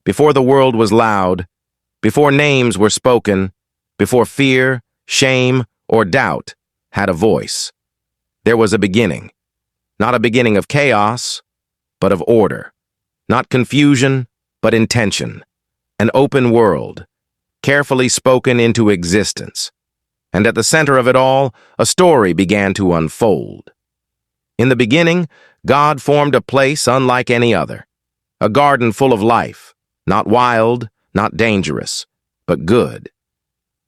before the world was loud, before names were spoken, before fear, shame, or doubt had a voice. There was a beginning. Not a beginning of chaos, but of order. Not confusion, but intention. An open world, carefully spoken into existence. And at the center of it all, a story began to unfold. In the beginning, God formed a place unlike any other. A garden full of life, not wild, not dangerous, but good.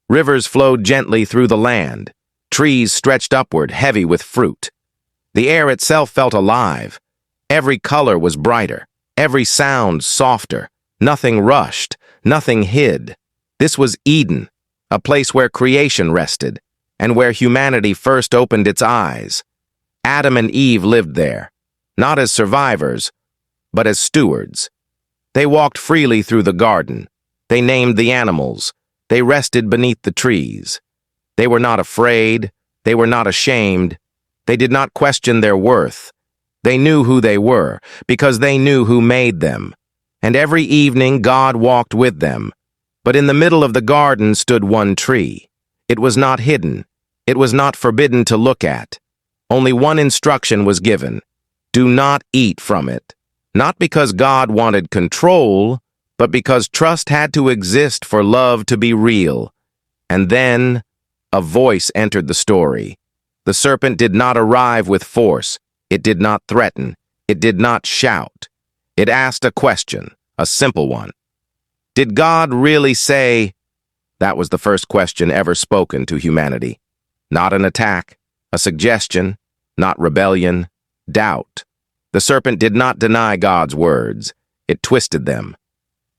Rivers flowed gently through the land. Trees stretched upward, heavy with fruit. The air itself felt alive. Every color was brighter, every sound softer. Nothing rushed, nothing hid. This was Eden, a place where creation rested, and where humanity first opened its eyes. Adam and Eve lived there, not as survivors, but as stewards. They walked freely through the garden. They named the animals. They rested beneath the trees. They were not afraid. They were not ashamed. They did not question their worth. They knew who they were, because they knew who made them. And every evening God walked with them. But in the middle of the garden stood one tree. It was not hidden. It was not forbidden to look at. Only one instruction was given. Do not eat from it. Not because God wanted control, but because trust had to exist for love to be real. And then a voice entered the story. The serpent did not arrive with force. It did not threaten. It did not shout. It asked a question, a simple one. Did God really say? That was the first question ever spoken to humanity. Not an attack, a suggestion, not rebellion, doubt. The serpent did not deny God's words. It twisted them.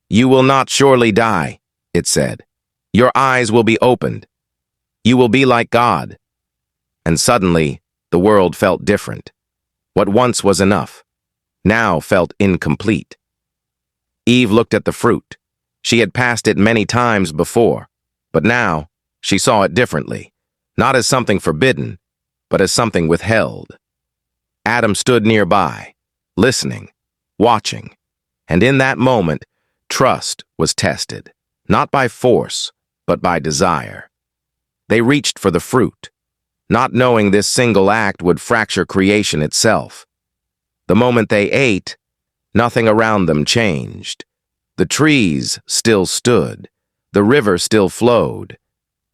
You will not surely die, it said. Your eyes will be opened. You will be like God. And suddenly, the world felt different. What once was enough, now felt incomplete. Eve looked at the fruit. She had passed it many times before, but now she saw it differently, not as something forbidden, but as something withheld. Adam stood nearby, listening, watching, and in that moment, trust was tested, not by force, but by desire. They reached for the fruit, not knowing this single act would fracture creation itself. The moment they ate, nothing around them changed. The trees still stood, the river still flowed,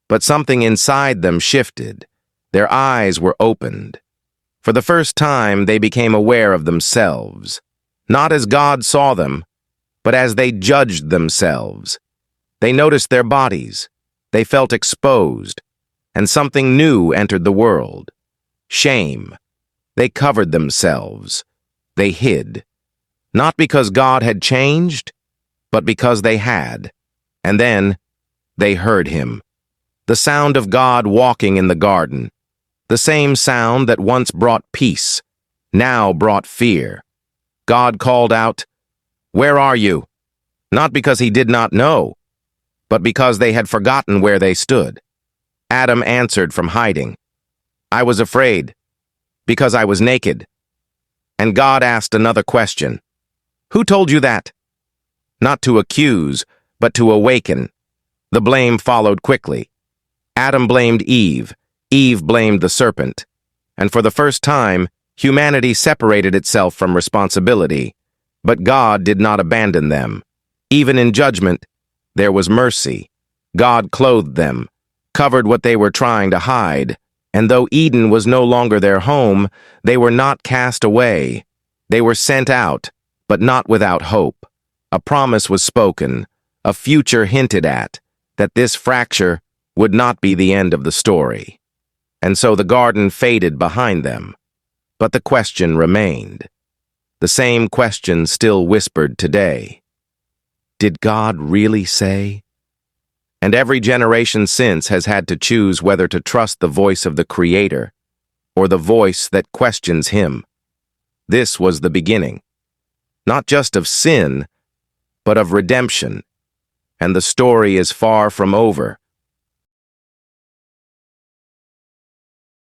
but something inside them shifted. Their eyes were opened. For the first time, they became aware of themselves, not as God saw them, but as they judged themselves. They noticed their bodies. They felt exposed, and something new entered the world. Shame. They covered themselves. They hid. Not because God had changed, but because they had. And then they heard him. The sound of God walking in the garden. The same sound that once brought peace, now brought fear. God called out, "Where are you?" Not because he did not know, but because they had forgotten where they stood. Adam answered from hiding, "I was afraid, because I was naked." And God asked another question, "Who told you that?" Not to accuse, but to awaken. The blame followed quickly. Adam blamed Eve. Eve blamed the serpent. And for the first time, humanity separated itself from responsibility. But God did not abandon them. Even in judgment, there was mercy. God clothed them, covered what they were trying to hide. And though Eden was no longer their home, they were not cast away. They were sent out, but not without hope. A promise was spoken, a future hinted at, that this fracture would not be the end of the story. And so the garden faded behind them. But the question remained. The same question still whispered today. Did God really say? And every generation since has had to choose whether to trust the voice of the Creator or the voice that questions him. This was the beginning, not just of sin, but of redemption. And the story is far from over.